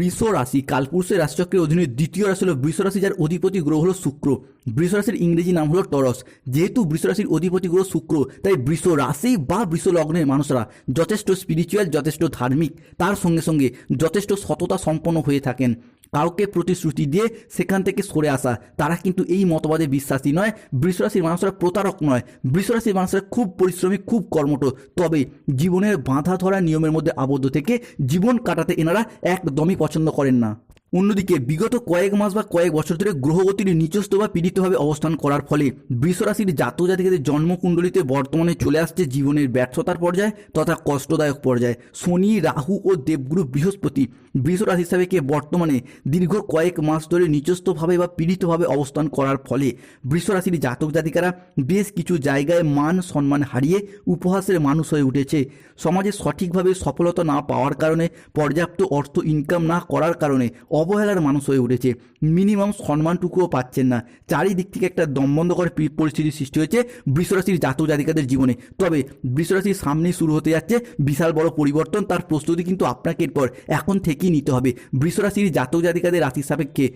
বৃষ রাশি কালপুরুষের রাশিচক্রের অধীনে দ্বিতীয় রাশি হলো বৃষ রাশি, যার অধিপতি গ্রহ হলো শুক্র। বৃষ রাশির ইংরেজি নাম হলো টরস। যেহেতু বৃষ রাশির অধিপতি গ্রহ শুক্র, তাই বৃষ রাশি বা বৃষ লগ্নের মানুষরা যথেষ্ট স্পিরিচুয়াল, যথেষ্ট ধার্মিক, তার সঙ্গে সঙ্গে যথেষ্ট সততা সম্পন্ন হয়ে থাকেন। কাউকে প্রতিশ্রুতি দিয়ে সেখান থেকে সরে আসা, তারা কিন্তু এই মতবাদে বিশ্বাসী নয়। বৃষ রাশির মানুষরা প্রতারক নয়। বৃষ রাশির মানুষরা খুব পরিশ্রমী, খুব কর্মঠ, তবে জীবনের বাঁধা ধরা নিয়মের মধ্যে আবদ্ধ থেকে জীবন কাটাতে এনারা একদমই পছন্দ করেন না। অন্যদিকে বিগত কয়েক মাস বা কয়েক বছর ধরে গ্রহগতির নিচস্থ বা পীড়িতভাবে অবস্থান করার ফলে বৃষ রাশির জাতক জাতিকাদের জন্মকুণ্ডলিতে বর্তমানে চলে আসছে জীবনের ব্যর্থতার পর্যায়ে তথা কষ্টদায়ক পর্যায়ে। শনি, রাহু ও দেবগুরু বৃহস্পতি বৃষ রাশি হিসাবে বর্তমানে দীর্ঘ কয়েক মাস ধরে নিচস্থভাবে বা পীড়িতভাবে অবস্থান করার ফলে বৃষ রাশির জাতক জাতিকারা বেশ কিছু জায়গায় মান সম্মান হারিয়ে উপহাসের মানুষ হয়ে উঠেছে। সমাজে সঠিকভাবে সফলতা না পাওয়ার কারণে, পর্যাপ্ত অর্থ ইনকাম না করার কারণে অবহেলার মানুষ হয়ে উঠেছে। মিনিমাম সম্মানটুকুও পাচ্ছেন না। চারিদিক থেকে একটা দমবন্ধকর পরিস্থিতির সৃষ্টি হয়েছে বৃষরাশির জাতক জাতিকাদের জীবনে। তবে বৃষরাশির সামনেই শুরু হতে যাচ্ছে বিশাল বড় পরিবর্তন। তার প্রস্তুতি কিন্তু আপনাকে এরপর এখন থেকেই নিতে হবে। বৃষরাশির জাতক জাতিকাদের রাশির সাপেক্ষে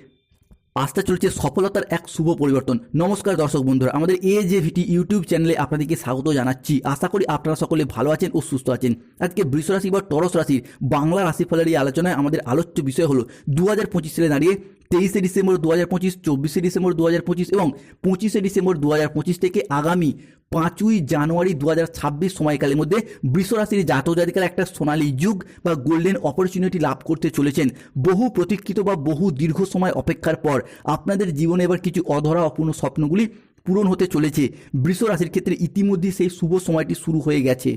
আসতে চলছে সফলতার এক শুভ পরিবর্তন। নমস্কার দর্শক বন্ধুরা, আমাদের AJVT ইউটিউব চ্যানেলে আপনাদেরকে স্বাগত জানাচ্ছি। আশা করি আপনারা সকলে ভালো আছেন ও সুস্থ আছেন। আজকে বৃষ রাশি বা টরস রাশির বাংলা রাশিফলের এই আলোচনায় আমাদের আলোচ্য বিষয় হলো 2025 সালে দাঁড়িয়ে 23শে ডিসেম্বর 2025, 24শে ডিসেম্বর 2025 এবং 25শে ডিসেম্বর 2025 থেকে আগামী 5ই জানুয়ারি 2026 সময়কালের মধ্যে বৃষ রাশির জাতক জাতিকারা একটা সোনালী যুগ বা গোল্ডেন অপরচুনিটি লাভ করতে চলেছেন। বহু প্রতীক্ষিত বা বহু দীর্ঘ সময় অপেক্ষার পর আপনাদের জীবনে এবার কিছু অধরা অপূর্ণ স্বপ্নগুলি পূরণ হতে চলেছে। বৃষ রাশির ক্ষেত্রে ইতিমধ্যে সেই শুভ সময়টি শুরু হয়ে গেছে।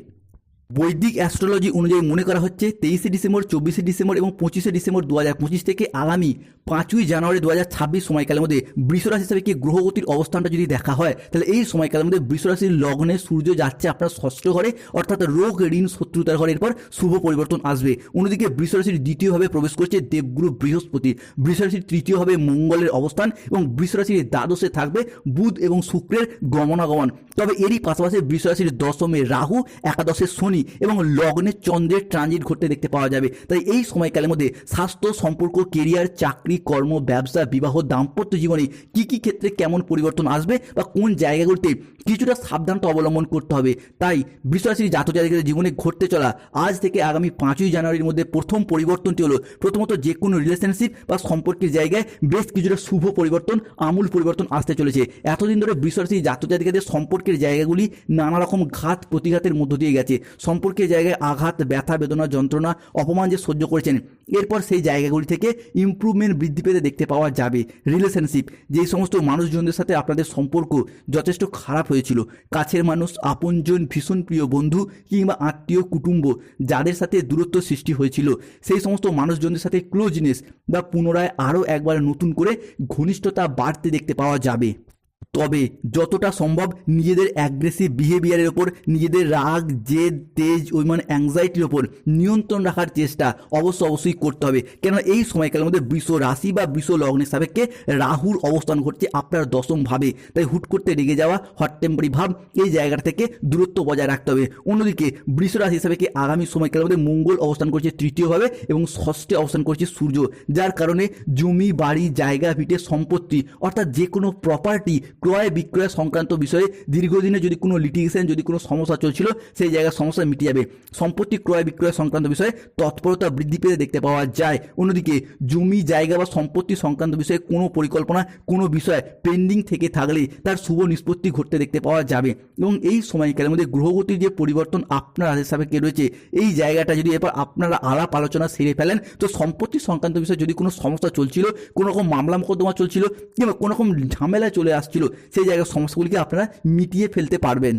বৈদিক অ্যাস্ট্রোলজি অনুযায়ী মনে করা হচ্ছে 23শে ডিসেম্বর, 24শে ডিসেম্বর এবং 25শে ডিসেম্বর 2025 থেকে আগামী 5ই জানুয়ারি 2026 সময়কালের মধ্যে বৃষ রাশি হিসাবে গ্রহগতির অবস্থানটা যদি দেখা হয়, তাহলে এই সময়কালের মধ্যে বৃষ রাশির লগ্নে সূর্য যাচ্ছে আপনার ষষ্ঠ ঘরে, অর্থাৎ রোগ, ঋণ, শত্রুতার ঘরে এরপর শুভ পরিবর্তন আসবে। অন্যদিকে বৃষ রাশির দ্বিতীয়ভাবে প্রবেশ করছে দেবগুরু বৃহস্পতি। বৃষ রাশির তৃতীয়ভাবে মঙ্গলের অবস্থান এবং বৃষ রাশির দ্বাদশে থাকবে বুধ এবং শুক্রের গমনাগমন। তবে এরই পাশাপাশি বৃষ রাশির দশমে রাহু, একাদশে শনি এবং লগ্নে চন্দ্রের ট্রানজিট ঘটতে দেখতে পাওয়া যাবে। তাই এই সময়কালের মধ্যে স্বাস্থ্য, সম্পর্ক, কেরিয়ার, চাকরি, কর্ম, ব্যবসা, বিবাহ, দাম্পত্য জীবনে কি কি ক্ষেত্রে কেমন পরিবর্তন আসবে বা কোন জায়গাগুলোতে কিছুটা সাবধানতা অবলম্বন করতে হবে। তাই বৃষ রাশির জাতক জাতিকাদের জীবনে ঘটতে চলা আজ থেকে আগামী 5ই জানুয়ারির মধ্যে প্রথম পরিবর্তনটি হলো, প্রথমত যে কোনো রিলেশনশিপ বা সম্পর্কের জায়গায় বেশ কিছুটা শুভ পরিবর্তন, আমূল পরিবর্তন আসতে চলেছে। এতদিন ধরে বৃষ রাশির জাতক জাতিকাদের সম্পর্কের জায়গাগুলি নানা রকম ঘাত প্রতিঘাতের মধ্য দিয়ে গেছে। সম্পর্কের জায়গায় আঘাত, ব্যথা, বেদনা, যন্ত্রণা, অপমান যে সহ্য করেছেন, এরপর সেই জায়গাগুলি থেকে ইমপ্রুভমেন্ট বৃদ্ধি পেতে দেখতে পাওয়া যাবে। রিলেশনশিপ, যেই সমস্ত মানুষজনদের সাথে আপনাদের সম্পর্ক যথেষ্ট খারাপ হয়েছিল, কাছের মানুষ, আপনজন, ভীষণ প্রিয় বন্ধু কিংবা আত্মীয় কুটুম্ব যাদের সাথে দূরত্ব সৃষ্টি হয়েছিল, সেই সমস্ত মানুষজনদের সাথে ক্লোজনেস বা পুনরায় আরও একবার নতুন করে ঘনিষ্ঠতা বাড়তে দেখতে পাওয়া যাবে। তবে যতটা সম্ভব নিজেদের অ্যাগ্রেসিভ বিহেভিয়ারের ওপর, নিজেদের রাগ, জেদ, তেজ, অভিমান, অ্যাংজাইটির ওপর নিয়ন্ত্রণ রাখার চেষ্টা অবশ্যই করতে হবে। কেন এই সময়কালের মধ্যে বৃষ রাশি বা বৃষ লগ্নের সাপেক্ষে রাহুর অবস্থান ঘটছে আপনার দশম ভাবে। তাই হুট করতে রেগে যাওয়া, হট টেম্পারি ভাব, এই জায়গাটা থেকে দূরত্ব বজায় রাখতে হবে। অন্যদিকে বৃষ রাশি হিসাবে আগামী সময়কালের মধ্যে মঙ্গল অবস্থান করছে তৃতীয়ভাবে এবং ষষ্ঠে অবস্থান করছে সূর্য, যার কারণে জমি, বাড়ি, জায়গা, ভিটে, সম্পত্তি অর্থাৎ যে কোনো প্রপার্টি ক্রয় বিক্রয় সংক্রান্ত বিষয়ে দীর্ঘদিনে যদি কোনো লিটিগেশন, যদি কোনো সমস্যা চলছিল, সেই জায়গার সমস্যা মিটে যাবে। সম্পত্তি ক্রয় বিক্রয় সংক্রান্ত বিষয়ে তৎপরতা বৃদ্ধি পেতে দেখতে পাওয়া যায়। অন্যদিকে জমি, জায়গা বা সম্পত্তি সংক্রান্ত বিষয়ে কোনো পরিকল্পনা, কোনো বিষয় পেন্ডিং থেকে থাকলে তার শুভ নিষ্পত্তি ঘটতে দেখতে পাওয়া যাবে। এবং এই সময়কালের মধ্যে গ্রহগতির যে পরিবর্তন আপনার রাশির সাপেক্ষে রয়েছে, এই জায়গাটা যদি এবার আপনারা আলাপ আলোচনা সেরে ফেলেন, তো সম্পত্তি সংক্রান্ত বিষয়ে যদি কোনো সমস্যা চলছিল, কোনো রকম মামলা মোকদ্দমা চলছিল কিংবা কোনো রকম ঝামেলা চলে আসছিল, সেই জায়গার সমস্যাগুলিকে আপনারা মিটিয়ে ফেলতে পারবেন।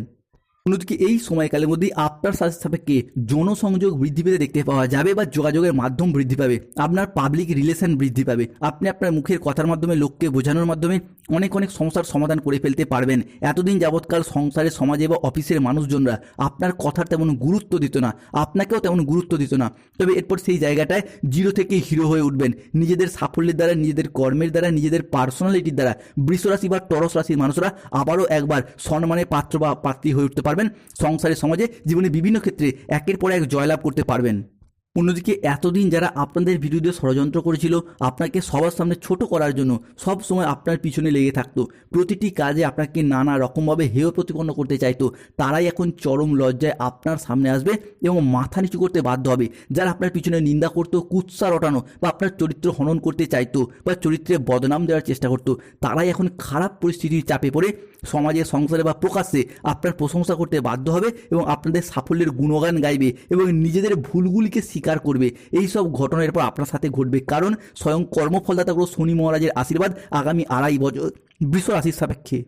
অন্যদিকে এই সময়কালের মধ্যেই আপনার সাপেক্ষে জনসংযোগ বৃদ্ধি পেতে দেখতে পাওয়া যাবে বা যোগাযোগের মাধ্যম বৃদ্ধি পাবে। আপনার পাবলিক রিলেশন বৃদ্ধি পাবে। আপনি আপনার মুখের কথার মাধ্যমে, লোককে বোঝানোর মাধ্যমে অনেক সমস্যার সমাধান করে ফেলতে পারবেন। এতদিন যাবৎকাল সংসারে, সমাজে বা অফিসের মানুষজনরা আপনার কথার তেমন গুরুত্ব দিত না, আপনাকেও তেমন গুরুত্ব দিত না। তবে এরপর সেই জায়গাটায় জিরো থেকে হিরো হয়ে উঠবেন। নিজেদের সাফল্যের দ্বারা, নিজেদের কর্মের দ্বারা, নিজেদের পার্সোনালিটির দ্বারা বৃষ রাশি বা টরস রাশির মানুষরা আবারও একবার সম্মানের পাত্র বা পাত্রী হয়ে উঠতে পারবেন। সংসারে, সমাজে, জীবনে বিভিন্ন ক্ষেত্রে একের পর এক জয়লাভ করতে পারবেন। অন্যদিকে এতদিন যারা আপনাদের বিরুদ্ধে ষড়যন্ত্র করেছিল, আপনাকে সবার সামনে ছোট করার জন্য সব সময় আপনার পিছনে লেগে থাকতো, প্রতিটি কাজে আপনাকে নানা রকমভাবে হেয় প্রতিপন্ন করতে চাইতো, তারাই এখন চরম লজ্জায় আপনার সামনে আসবে এবং মাথা নিচু করতে বাধ্য হবে। যারা আপনার পিছনে নিন্দা করতো, কুৎসা রটানো বা আপনার চরিত্র হনন করতে চাইতো বা চরিত্রে বদনাম দেওয়ার চেষ্টা করতো, তারাই এখন খারাপ পরিস্থিতির চাপে পড়ে সমাজে, সংসারে বা প্রকাশ্যে আপনার প্রশংসা করতে বাধ্য হবে এবং আপনাদের সাফল্যের গুণগান গাইবে এবং নিজেদের ভুলগুলিকে স্বীকার করবে। এই সব ঘটনা এরপর আপনার সাথে ঘটবে, কারণ স্বয়ং কর্মফলদাতা গ্রহ শনি মহারাজের আশীর্বাদ আগামী 2.5 বছর বৃষ রাশির সাপেক্ষে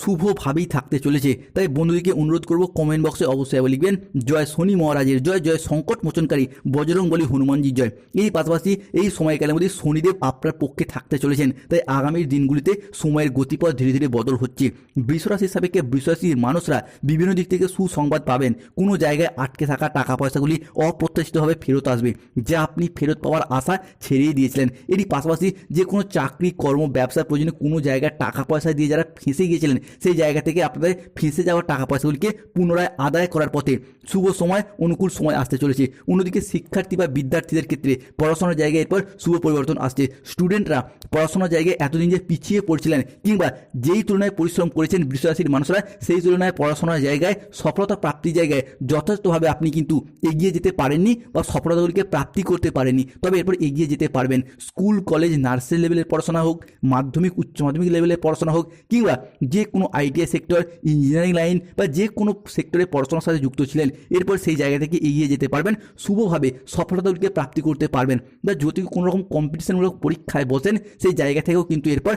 শুভভাবেই থাকতে চলেছে। তাই বন্ধুদেরকে অনুরোধ করব, কমেন্ট বক্সে অবশ্যই লিখবেন জয় শনি মহারাজের জয়, জয় সংকট মোচনকারী বজরংবলী হনুমানজির জয়। এই পাশাপাশি এই সময়কালের মধ্যে শনিদেব আপনার পক্ষে থাকতে চলেছেন, তাই আগামীর দিনগুলিতে সময়ের গতিপথ ধীরে ধীরে বদল হচ্ছে। বৃষ রাশির সাপেক্ষে বৃষ রাশির মানুষরা বিভিন্ন দিক থেকে সুসংবাদ পাবেন। কোনো জায়গায় আটকে থাকা টাকা পয়সাগুলি অপ্রত্যাশিতভাবে ফেরত আসবে, যা আপনি ফেরত পাওয়ার আশা ছেড়েই দিয়েছিলেন। এরই পাশাপাশি যে কোনো চাকরি, কর্ম, ব্যবসার প্রয়োজনে কোনো জায়গায় টাকা পয়সা দিয়ে যারা ফেঁসে গিয়েছিলেন, সেই জায়গা থেকে আপনাদের ফেঁসে যাওয়া টাকা পয়সাগুলিকে পুনরায় আদায় করার পথে শুভ সময়, অনুকূল সময় আসতে চলেছে। অন্যদিকে শিক্ষার্থী বা বিদ্যার্থীদের ক্ষেত্রে পড়াশোনার জায়গায় এরপর শুভ পরিবর্তন আসছে। স্টুডেন্টরা পড়াশোনার জায়গায় এতদিন যে পিছিয়ে পড়ছিলেন কিংবা যেই তুলনায় পরিশ্রম করেছেন বৃষ রাশির মানুষরা, সেই তুলনায় পড়াশোনার জায়গায় সফলতা প্রাপ্তির জায়গায় যথাযথভাবে আপনি কিন্তু এগিয়ে যেতে পারেননি বা সফলতাগুলিকে প্রাপ্তি করতে পারেননি, তবে এরপর এগিয়ে যেতে পারবেন। স্কুল, কলেজ, নার্সারি লেভেলের পড়াশোনা হোক, মাধ্যমিক, উচ্চ মাধ্যমিক লেভেলের পড়াশোনা হোক, কিংবা যে কোনো আইটিআই সেক্টর, ইঞ্জিনিয়ারিং লাইন বা যে কোনো সেক্টরে পড়াশোনার সাথে যুক্ত ছিলেন, এরপর সেই জায়গা থেকে এগিয়ে যেতে পারবেন, শুভভাবে সফলতাগুলিকে প্রাপ্তি করতে পারবেন। বা যদি কোনো রকম কম্পিটিশনমূলক পরীক্ষায় বসেন, সেই জায়গা থেকেও কিন্তু এরপর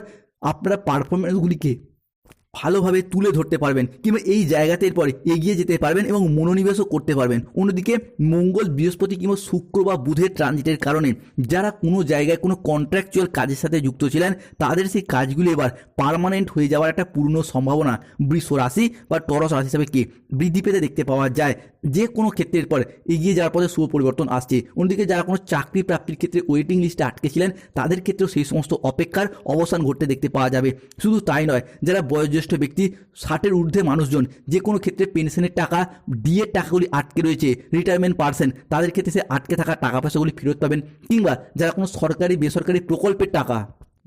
আপনারা পারফরমেন্সগুলিকে ভালোভাবে তুলে ধরতে পারবেন কিংবা এই জায়গাতে এরপরে এগিয়ে যেতে পারবেন এবং মনোনিবেশও করতে পারবেন। অন্যদিকে মঙ্গল, বৃহস্পতি কিংবা শুক্র বা বুধের ট্রানজিটের কারণে যারা কোনো জায়গায় কোনো কন্ট্রাকচুয়াল কাজের সাথে যুক্ত ছিলেন, তাদের সেই কাজগুলি এবার পার্মানেন্ট হয়ে যাওয়ার একটা পূর্ণ সম্ভাবনা বৃষ রাশি বা টরস রাশি হিসাবে কি বৃদ্ধি পেতে দেখতে পাওয়া যায়। যে কোনো ক্ষেত্রের পর এগিয়ে যাওয়ার পথে শুভ পরিবর্তন আসছে। অন্যদিকে যারা কোনো চাকরি প্রাপ্তির ক্ষেত্রে ওয়েটিং লিস্টে আটকে ছিলেন, তাদের ক্ষেত্রেও সেই সমস্ত অপেক্ষার অবসান ঘটতে দেখতে পাওয়া যাবে। শুধু তাই নয়, যারা বয়োজ্যেষ্ঠ ব্যক্তি, 60-এর ঊর্ধ্বে মানুষজন, যে কোনো ক্ষেত্রে পেনশনের টাকা, ডিএর টাকাগুলি আটকে রয়েছে, রিটায়ারমেন্ট পার্সন, তাদের ক্ষেত্রে সে আটকে থাকা টাকা পয়সাগুলি ফেরত পাবেন। কিংবা যারা কোনো সরকারি বেসরকারি প্রকল্পের টাকা,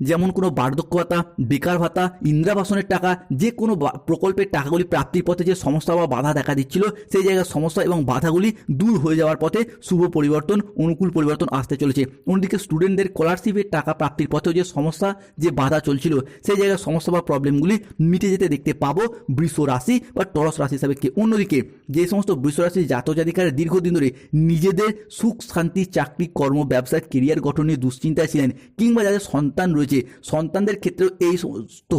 যেমন কোনো বার্ধক্য ভাতা, বেকার ভাতা, ইন্দিরাবাসনের টাকা, যে কোনো প্রকল্পের টাকাগুলি প্রাপ্তির পথে যে সমস্যা বা বাধা দেখা দিচ্ছিল, সেই জায়গার সমস্যা এবং বাধাগুলি দূর হয়ে যাওয়ার পথে শুভ পরিবর্তন, অনুকূল পরিবর্তন আসতে চলেছে। অন্যদিকে স্টুডেন্টদের স্কলারশিপের টাকা প্রাপ্তির পথেও যে সমস্যা, যে বাধা চলছিল, সেই জায়গার সমস্যা বা প্রবলেমগুলি মিটে যেতে দেখতে পাবো বৃষ রাশি বা টরস রাশি হিসাবে। অন্যদিকে যে সমস্ত বৃষ রাশির জাতক জাতিকারা দীর্ঘদিন ধরে নিজেদের সুখ, শান্তি, চাকরি, কর্ম, ব্যবসা, কেরিয়ার গঠন নিয়ে দুশ্চিন্তায় ছিলেন, কিংবা যাদের সন্তান রয়েছে, সন্তানদের ক্ষেত্রেও এই সমস্ত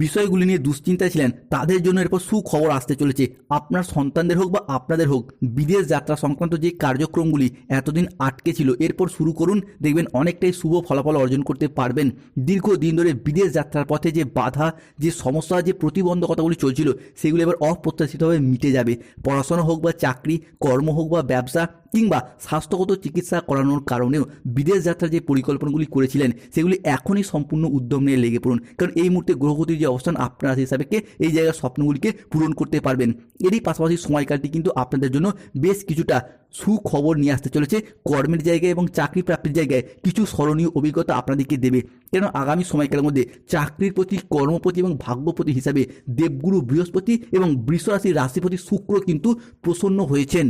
বিষয়গুলি নিয়ে দুশ্চিন্তায় ছিলেন, তাদের জন্য এরপর সুখবর আসতে চলেছে। আপনার সন্তানদের হোক বা আপনাদের হোক, বিদেশ যাত্রা সংক্রান্ত যে কার্যক্রমগুলি এতদিন আটকে ছিল, এরপর শুরু করুন, দেখবেন অনেকটাই শুভ ফলাফল অর্জন করতে পারবেন। দীর্ঘদিন ধরে বিদেশ যাত্রার পথে যে বাধা, যে সমস্যা, যে প্রতিবন্ধকতাগুলি চলছিল, সেগুলি এবার অপ্রত্যাশিতভাবে মিটে যাবে। পড়াশোনা হোক বা চাকরি, কর্ম হোক বা ব্যবসা, কিংবা স্বাস্থ্যগত চিকিৎসা করানোর কারণেও বিদেশ যাত্রার যে পরিকল্পনাগুলি করেছিলেন, সেগুলি এখনই সম্পূর্ণ উদ্যম নিয়ে লেগে পড়ুন, কারণ এই মুহূর্তে গ্রহগতির যে অবস্থান, আপনার রাশি হিসাবে এই জায়গার স্বপ্নগুলিকে পূরণ করতে পারবেন। এরই পাশাপাশি সময়কালটি কিন্তু আপনাদের জন্য বেশ কিছুটা সুখবর নিয়ে আসতে চলেছে। কর্মের জায়গায় এবং চাকরি প্রাপ্তির জায়গায় কিছু স্মরণীয় অভিজ্ঞতা আপনাদেরকে দেবে, কেন আগামী সময়কালের মধ্যে চাকরির প্রতি, কর্মপ্রতি এবং ভাগ্যপতি হিসাবে দেবগুরু বৃহস্পতি এবং বৃষ রাশির রাশিপতি শুক্র কিন্তু প্রসন্ন হয়েছেন,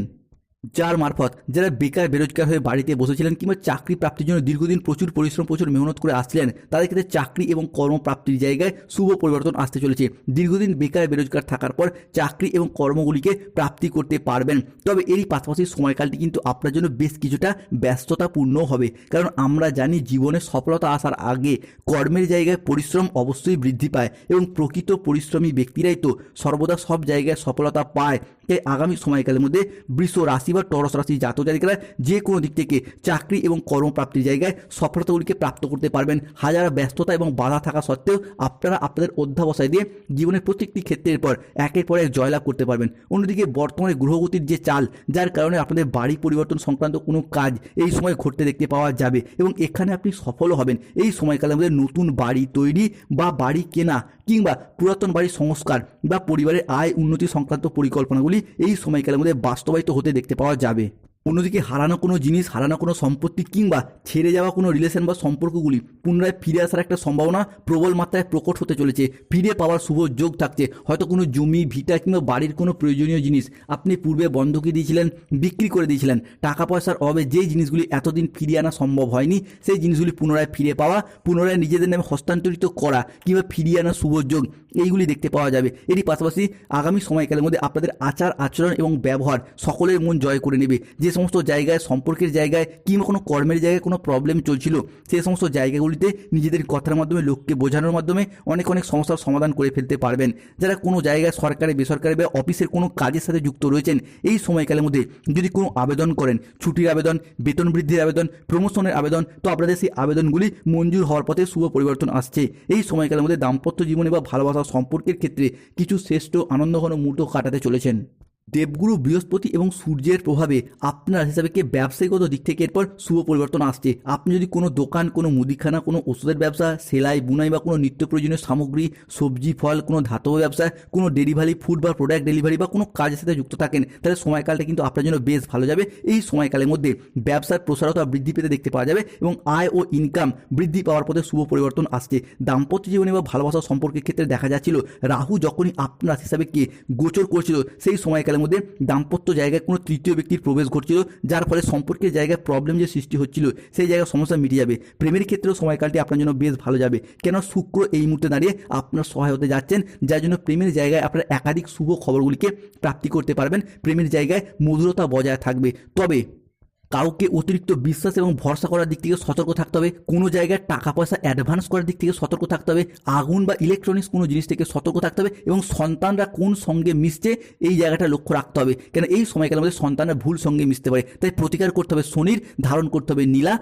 যার মারফত যারা বেকার বেরোজগার হয়ে বাড়িতে বসেছিলেন কিংবা চাকরি প্রাপ্তির জন্য দীর্ঘদিন প্রচুর পরিশ্রম, প্রচুর মেহনত করে আসছিলেন, তাদের ক্ষেত্রে চাকরি এবং কর্মপ্রাপ্তির জায়গায় শুভ পরিবর্তন আসতে চলেছে। দীর্ঘদিন বেকার বেরোজগার থাকার পর চাকরি এবং কর্মগুলিকে প্রাপ্তি করতে পারবেন। তবে এরই পাশাপাশি সময়কালটি কিন্তু আপনার জন্য বেশ কিছুটা ব্যস্ততাপূর্ণ হবে, কারণ আমরা জানি জীবনে সফলতা আসার আগে কর্মের জায়গায় পরিশ্রম অবশ্যই বৃদ্ধি পায় এবং প্রকৃত পরিশ্রমী ব্যক্তিরাই তো সর্বদা সব জায়গায় সফলতা পায়। তাই আগামী সময়কালের মধ্যে বৃষ রাশি বা টরস রাশি জাতক জাতিকারা যে কোনো দিক থেকে চাকরি এবং কর্মপ্রাপ্তির জায়গায় সফলতাগুলিকে প্রাপ্ত করতে পারবেন। হাজার ব্যস্ততা এবং বাধা থাকা সত্ত্বেও আপনারা আপনাদের অধ্যাবসায় দিয়ে জীবনের প্রত্যেকটি ক্ষেত্রের পর একের পর এক জয়লাভ করতে পারবেন। অন্যদিকে বর্তমানে গ্রহগতির যে চাল, যার কারণে আপনাদের বাড়ি পরিবর্তন সংক্রান্ত কোনো কাজ এই সময় ঘটতে দেখতে পাওয়া যাবে এবং এখানে আপনি সফলও হবেন। এই সময়কালের মধ্যে নতুন বাড়ি তৈরি বা বাড়ি কেনা কিংবা পুরাতন বাড়ির সংস্কার বা পরিবারের আয় উন্নতি সংক্রান্ত পরিকল্পনাগুলি এই সময়কালের মধ্যে বাস্তবায়িত হতে দেখতে পাওয়া যাবে। অন্যদিকে হারানো কোনো জিনিস, হারানো কোনো সম্পত্তি কিংবা ছেড়ে যাওয়া কোনো রিলেশন বা সম্পর্কগুলি পুনরায় ফিরে আসার একটা সম্ভাবনা প্রবল মাত্রায় প্রকট হতে চলেছে। ফিরে পাওয়ার শুভ যোগ থাকছে। হয়তো কোনো জমি, ভিটা কিংবা বাড়ির কোনো প্রয়োজনীয় জিনিস আপনি পূর্বে বন্ধকি দিয়েছিলেন, বিক্রি করে দিয়েছিলেন। টাকা পয়সার অভাবে যেই জিনিসগুলি এতদিন ফিরিয়ে আনা সম্ভব হয়নি, সেই জিনিসগুলি পুনরায় ফিরে পাওয়া, পুনরায় নিজেদের নামে হস্তান্তরিত করা কিংবা ফিরিয়ে আনা শুভ যোগ এইগুলি দেখতে পাওয়া যাবে। এরই পাশাপাশি আগামী সময়কালের মধ্যে আপনাদের আচার আচরণ এবং ব্যবহার সকলের মন জয় করে নেবে। যে সমস্ত জায়গায়, সম্পর্কের জায়গায় কিংবা কোনো কর্মের জায়গায় কোনো প্রবলেম চলছিল, সেই সমস্ত জায়গাগুলিতে নিজেদের কথার মাধ্যমে, লোককে বোঝানোর মাধ্যমে অনেক অনেক সমস্যার সমাধান করে ফেলতে পারবেন। যারা কোনো জায়গায় সরকারি, বেসরকারি বা অফিসের কোনো কাজের সাথে যুক্ত রয়েছেন, এই সময়কালের মধ্যে যদি কোনো আবেদন করেন, ছুটির আবেদন, বেতন বৃদ্ধির আবেদন, প্রমোশনের আবেদন, তো আপনাদের সেই আবেদনগুলি মঞ্জুর হওয়ার পথে শুভ পরিবর্তন আসছে। এই সময়কালের মধ্যে দাম্পত্য জীবনে বা ভালোবাসা সম্পর্কের ক্ষেত্রে কিছু শ্রেষ্ঠ আনন্দঘন মুহূর্ত কাটাতে চলেছেন। দেবগুরু বৃহস্পতি এবং সূর্যের প্রভাবে আপনার হিসাবে ব্যবসায়িকগত দিক থেকে এরপর শুভ পরিবর্তন আসছে। আপনি যদি কোনো দোকান, কোনো মুদিখানা, কোনো ওষুধের ব্যবসা, সেলাই বুনাই বা কোনো নিত্য প্রয়োজনীয় সামগ্রী, সবজি ফল, কোনো ধাতব ব্যবসা, কোনো ডেলিভারি ফুড বা প্রোডাক্ট ডেলিভারি বা কোনো কাজের সাথে যুক্ত থাকেন, তাহলে সময়কালটা কিন্তু আপনার জন্য বেশ ভালো যাবে। এই সময়কালের মধ্যে ব্যবসার প্রসারতা বৃদ্ধি পেতে দেখতে পাওয়া যাবে এবং আয় ও ইনকাম বৃদ্ধি পাওয়ার পথে শুভ পরিবর্তন আসছে। দাম্পত্য জীবনে বা ভালোবাসা সম্পর্কের ক্ষেত্রে দেখা যাচ্ছিল রাহু যখনই আপনার হিসাবে গোচর করছিল, সেই সময়কালের মধ্যে দাম্পত্য জায়গায় কোনো তৃতীয় ব্যক্তির প্রবেশ ঘটছিল, যার ফলে সম্পর্কের জায়গায় প্রবলেম যে সৃষ্টি হচ্ছিল, সেই জায়গায় সমস্যা মিটে যাবে। প্রেমের ক্ষেত্রেও সময়কালটি আপনার জন্য বেশ ভালো যাবে, কেন শুক্র এই মুহূর্তে দাঁড়িয়ে আপনার সহায় হতে যাচ্ছেন, যার জন্য প্রেমের জায়গায় আপনার একাধিক শুভ খবরগুলিকে প্রাপ্তি করতে পারবেন। প্রেমের জায়গায় মধুরতা বজায় থাকবে। তবে কাউকে অতিরিক্ত বিশ্বাস এবং ভরসা করার দিক থেকে সতর্ক থাকতে হবে। কোনো জায়গায় টাকা পয়সা অ্যাডভান্স করার দিক থেকে সতর্ক থাকতে হবে। আগুন বা ইলেকট্রনিক্স কোনো জিনিস থেকে সতর্ক থাকতে হবে এবং সন্তানরা কোন সঙ্গে মিশছে এই জায়গাটা লক্ষ্য রাখতে হবে, কেন এই সময়কালের মধ্যে সন্তানরা ভুল সঙ্গে মিশতে পারে। তাই প্রতিকার করতে হবে শনির, ধারণ করতে হবে নীলা।